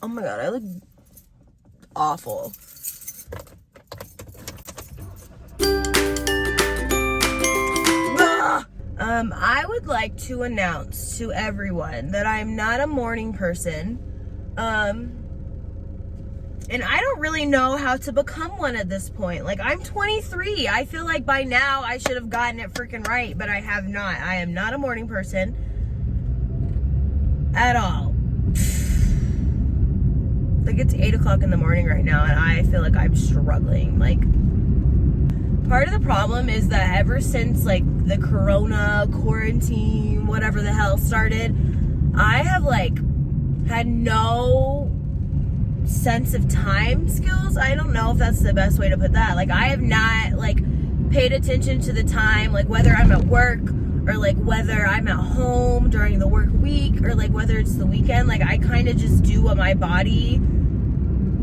my god, I look awful. I would like to announce to everyone that I'm not a morning person. And I don't really know how to become one at this point. Like, I'm 23. I feel like by now I should have gotten it freaking right, but I have not. I am not a morning person at all. Like, it's 8 o'clock in the morning right now, and I feel like I'm struggling. Like, part of the problem is that ever since, like, the corona, quarantine, whatever the hell started, I have, like, had no sense of time skills. I don't know if that's the best way to put that. Like, I have not, like, paid attention to the time, like, whether I'm at work or, like, whether I'm at home during the work week or, like, whether it's the weekend. Like, I kind of just do what my body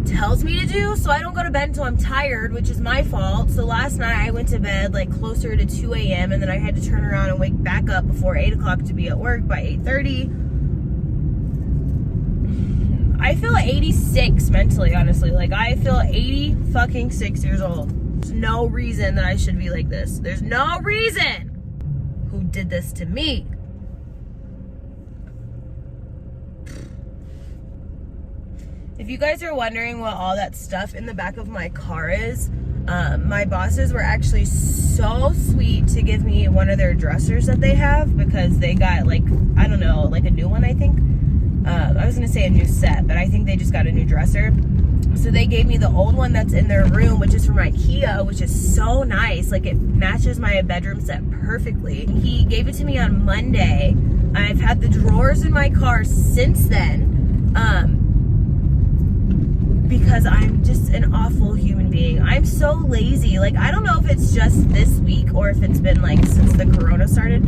tells me to do, so I don't go to bed until I'm tired, which is my fault. So last night I went to bed like closer to 2 a.m. and then I had to turn around and wake back up before 8 o'clock to be at work by 8:30. I feel 86 mentally, honestly. Like, I feel 80 fucking 6 years old. There's no reason that I should be like this. There's no reason. Who did this to me? If you guys are wondering what all that stuff in the back of my car is, my bosses were actually so sweet to give me one of their dressers that they have, because they got, like, I don't know, like a new one, I think. I was gonna say a new set, but I think they just got a new dresser. So they gave me the old one that's in their room, which is from IKEA, which is so nice. Like, it matches my bedroom set perfectly. He gave it to me on Monday. I've had the drawers in my car since then. Because I'm just an awful human being. I'm so lazy. Like, I don't know if it's just this week or if it's been, like, since the corona started.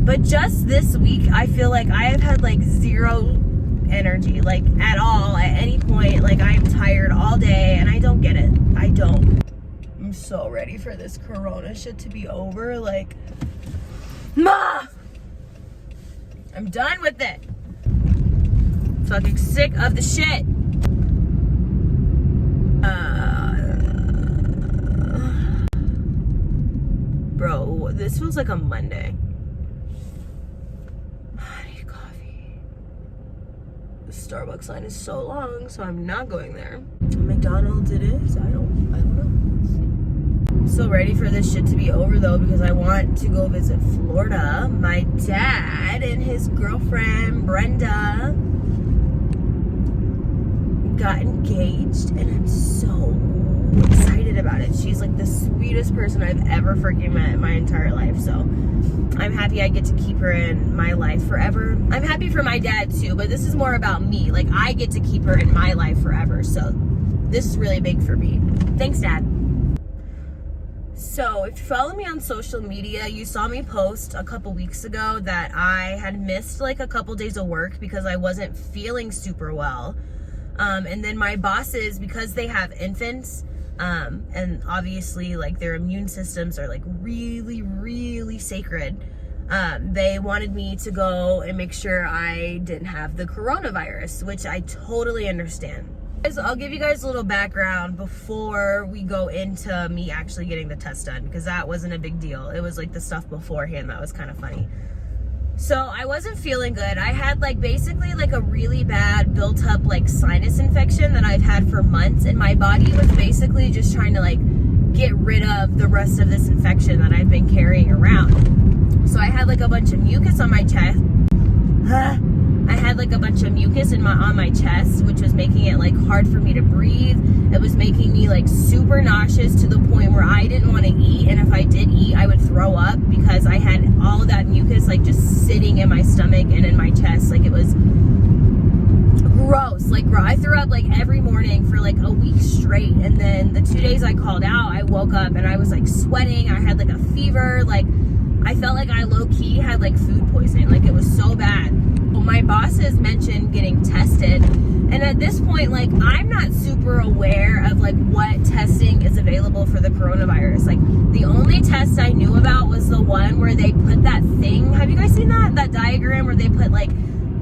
But just this week, I feel like I have had, like, zero energy, like, at all, at any point. Like, I'm tired all day, and I don't get it. I don't. I'm so ready for this corona shit to be over. Like, Ma! I'm done with it. Fucking sick of the shit. Bro, this feels like a Monday. I need coffee. The Starbucks line is so long, so I'm not going there. McDonald's it is. I don't know. I'm so ready for this shit to be over though, because I want to go visit Florida. My dad and his girlfriend Brenda got engaged, and I'm so excited about it. She's like the sweetest person I've ever freaking met in my entire life. So I'm happy I get to keep her in my life forever. I'm happy for my dad too, but this is more about me. Like, I get to keep her in my life forever. So this is really big for me. Thanks, Dad. So if you follow me on social media, you saw me post a couple weeks ago that I had missed like a couple days of work because I wasn't feeling super well. And then my bosses, because they have infants, and obviously like their immune systems are like really, really sacred, they wanted me to go and make sure I didn't have the coronavirus, which I totally understand. I'll give you guys a little background before we go into me actually getting the test done, because that wasn't a big deal. It was like the stuff beforehand that was kind of funny. So I wasn't feeling good. I had like basically like a really bad built up like sinus infection that I've had for months, and my body was basically just trying to like get rid of the rest of this infection that I've been carrying around. So I had like a bunch of mucus on my chest. I had like a bunch of mucus on my chest, which was making it like hard for me to breathe. It was making me like super nauseous to the point where I didn't want to eat, and if I did eat, I would throw up because I had all of that mucus like just sitting in my stomach and in my chest. Like, it was gross. Like, I threw up like every morning for like a week straight, and then the 2 days I called out, I woke up and I was like sweating. I had like a fever. Like, I felt like I low-key had like food poisoning. Like, it was so bad. Well, my bosses mentioned getting tested, and at this point, like, I'm not super aware of like what testing is available for the coronavirus. Like, the only test I knew about was the one where they put that thing. Have you guys seen that diagram where they put like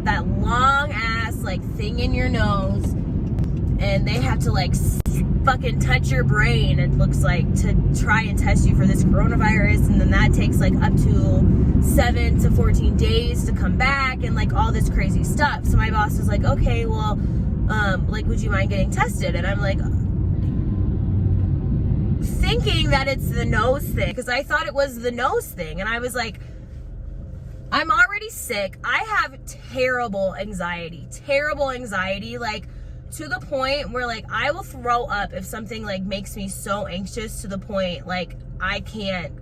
that long ass like thing in your nose, and they have to like fucking touch your brain, it looks like, to try and test you for this coronavirus, and then that takes like up to 7 to 14 days to come back, and like all this crazy stuff. So my boss was like, okay, well, like, would you mind getting tested? And I'm like, thinking that it's the nose thing, because I thought it was the nose thing, and I was like, I'm already sick. I have terrible anxiety, like, to the point where like I will throw up if something like makes me so anxious to the point like I can't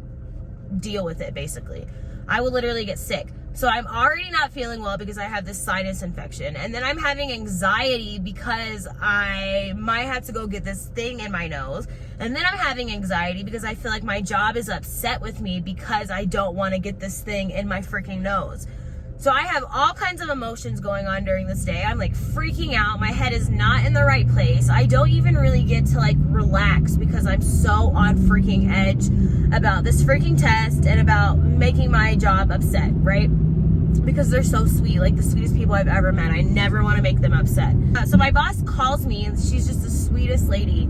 deal with it. Basically, I will literally get sick. So I'm already not feeling well because I have this sinus infection, and then I'm having anxiety because I might have to go get this thing in my nose, and then I'm having anxiety because I feel like my job is upset with me because I don't want to get this thing in my freaking nose. So I have all kinds of emotions going on during this day. I'm like freaking out. My head is not in the right place. I don't even really get to like relax because I'm so on freaking edge about this freaking test and about making my job upset, right? Because they're so sweet, like the sweetest people I've ever met. I never want to make them upset. So my boss calls me, and she's just the sweetest lady.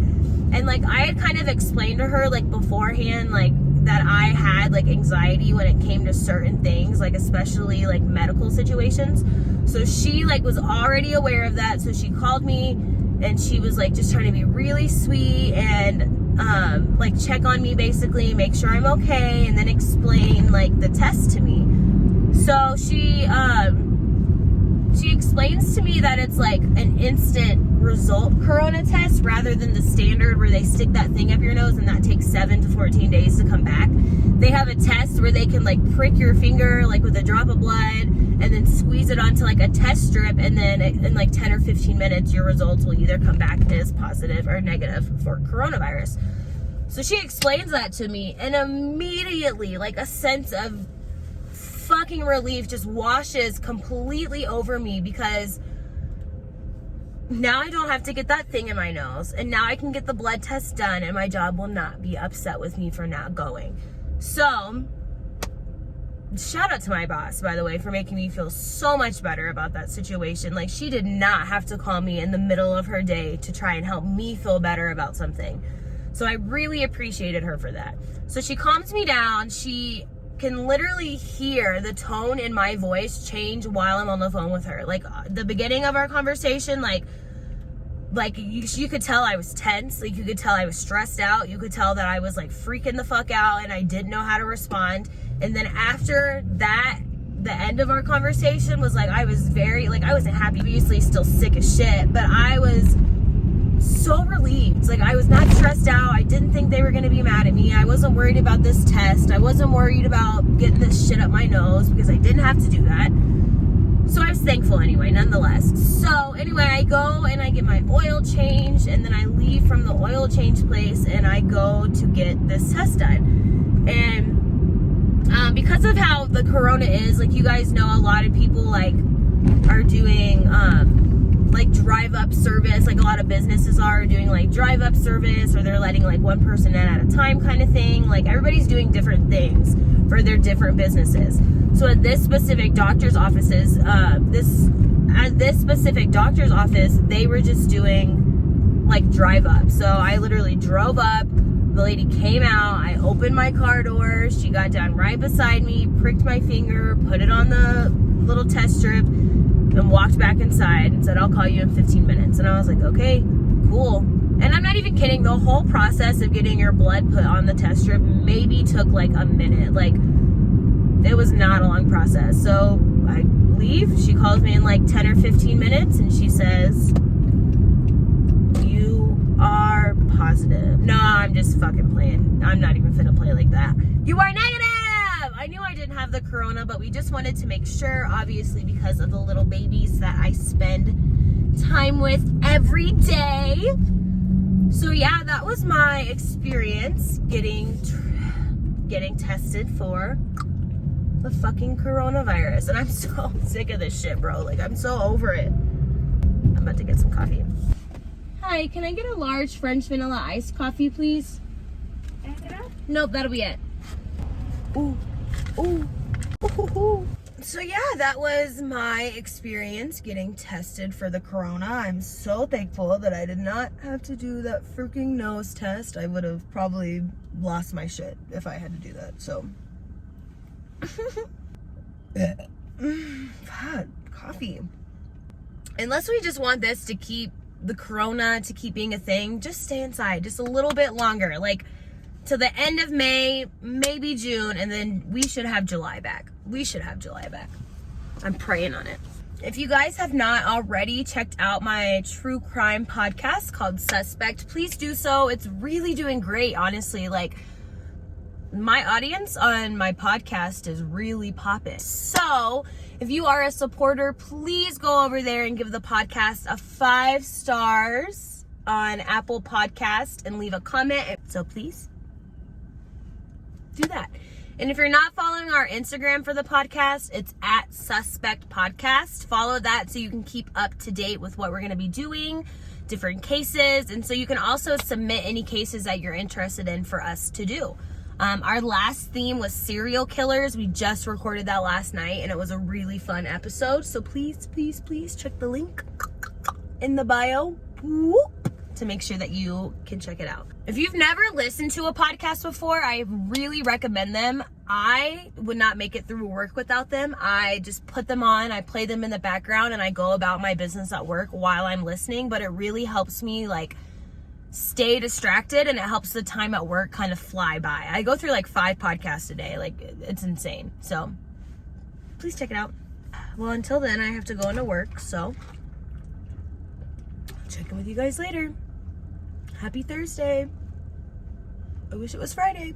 And like I had kind of explained to her like beforehand, like that I had like anxiety when it came to certain things, like especially like medical situations. So she like was already aware of that. So she called me, and she was like just trying to be really sweet and like check on me, basically make sure I'm okay, and then explain like the test to me. So she explains to me that it's like an instant result corona test rather than the standard where they stick that thing up your nose and that takes 7 to 14 days to come back. They have a test where they can like prick your finger like with a drop of blood and then squeeze it onto like a test strip, and then in like 10 or 15 minutes your results will either come back as positive or negative for coronavirus. So she explains that to me, and immediately like a sense of fucking relief just washes completely over me, because now I don't have to get that thing in my nose, and now I can get the blood test done, and my job will not be upset with me for not going. So shout out to my boss, by the way, for making me feel so much better about that situation. Like, she did not have to call me in the middle of her day to try and help me feel better about something. So I really appreciated her for that. So she calms me down. She can literally hear the tone in my voice change while I'm on the phone with her. Like the beginning of our conversation, like you could tell I was tense. Like you could tell I was stressed out. You could tell that I was like freaking the fuck out and I didn't know how to respond. And then after that, the end of our conversation was like, I was very, like, I wasn't happy, obviously still sick as shit, but I was so relieved. Like, I was not stressed out. I didn't think they were going to be mad at me. I wasn't worried about this test. I wasn't worried about getting this shit up my nose because I didn't have to do that. So I was thankful anyway, nonetheless. So anyway, I go and I get my oil changed, and then I leave from the oil change place and I go to get this test done. And because of how the corona is, like, you guys know, a lot of people like are doing like drive up service. Like a lot of businesses are doing like drive up service, or they're letting like one person in at a time kind of thing. Like everybody's doing different things for their different businesses. So at this specific doctor's offices, this specific doctor's office, they were just doing like drive up. So I literally drove up. The lady came out, I opened my car door, she got down right beside me, pricked my finger, put it on the little test strip, and walked back inside and said, I'll call you in 15 minutes. And I was like, okay, cool. And I'm not even kidding, the whole process of getting your blood put on the test strip maybe took like a minute. Like, it was not a long process. So I leave, she calls me in like 10 or 15 minutes, and she says, you are positive. No, I'm just fucking playing. I'm not even finna play like that. You are negative! I knew I didn't have the corona, but we just wanted to make sure, obviously, because of the little babies that I spend time with every day. So yeah, that was my experience getting tested for the fucking coronavirus. And I'm so sick of this shit, bro. Like, I'm so over it. I'm about to get some coffee. Hi, can I get a large French vanilla iced coffee, please? Nope, that'll be it. Ooh, ooh, ooh, ooh. So yeah, that was my experience getting tested for the corona. I'm so thankful that I did not have to do that freaking nose test. I would have probably lost my shit if I had to do that. So God, coffee. Unless we just want this to keep the corona to keep being a thing, just stay inside just a little bit longer, like to the end of May, maybe June, and then we should have July back. We should have July back. I'm praying on it. If you guys have not already checked out my true crime podcast called Suspect, please do so. It's really doing great, honestly. Like, my audience on my podcast is really popping. So if you are a supporter, please go over there and give the podcast a 5 stars on Apple Podcast and leave a comment. So please do that. And if you're not following our Instagram for the podcast, it's at Suspect Podcast. Follow that so you can keep up to date with what we're going to be doing, different cases. And so you can also submit any cases that you're interested in for us to do. Our last theme was serial killers. We just recorded that last night and it was a really fun episode. So please, please, please check the link in the bio to make sure that you can check it out. If you've never listened to a podcast before, I really recommend them. I would not make it through work without them. I just put them on, I play them in the background, and I go about my business at work while I'm listening, but it really helps me like stay distracted, and it helps the time at work kind of fly by. I go through like 5 podcasts a day. Like, it's insane. So please check it out. Well, until then, I have to go into work, so I'll check in with you guys later. Happy Thursday. I wish it was Friday.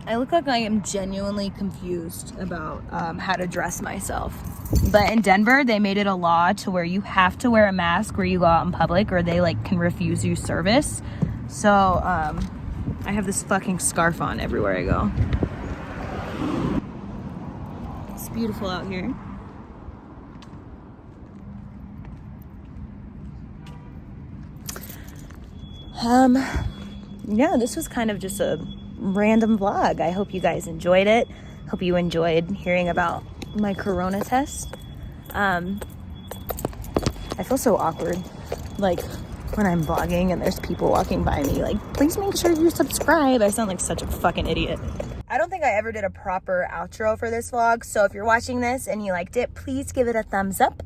I look like I am genuinely confused about how to dress myself. But in Denver, they made it a law to where you have to wear a mask where you go out in public, or they like can refuse you service. So I have this fucking scarf on everywhere I go. It's beautiful out here. Yeah, this was kind of just a random vlog. I hope you guys enjoyed it. Hope you enjoyed hearing about my corona test. I feel so awkward, like when I'm vlogging and there's people walking by me, like, please make sure you subscribe. I sound like such a fucking idiot. I don't think I ever did a proper outro for this vlog, so if you're watching this and you liked it, please give it a thumbs up.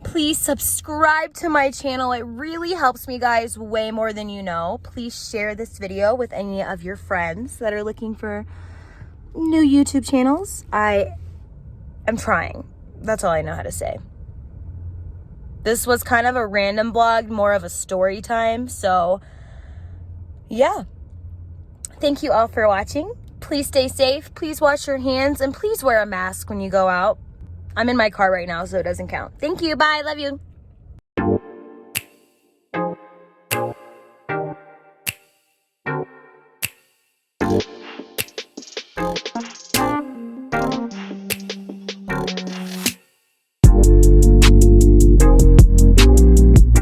Please subscribe to my channel. It really helps me, guys, way more than you know. Please share this video with any of your friends that are looking for new YouTube channels. I am trying. That's all I know how to say. This was kind of a random vlog, more of a story time. So yeah, thank you all for watching. Please stay safe, please wash your hands, and please wear a mask when you go out. I'm in my car right now, so it doesn't count. Thank you, bye, love you.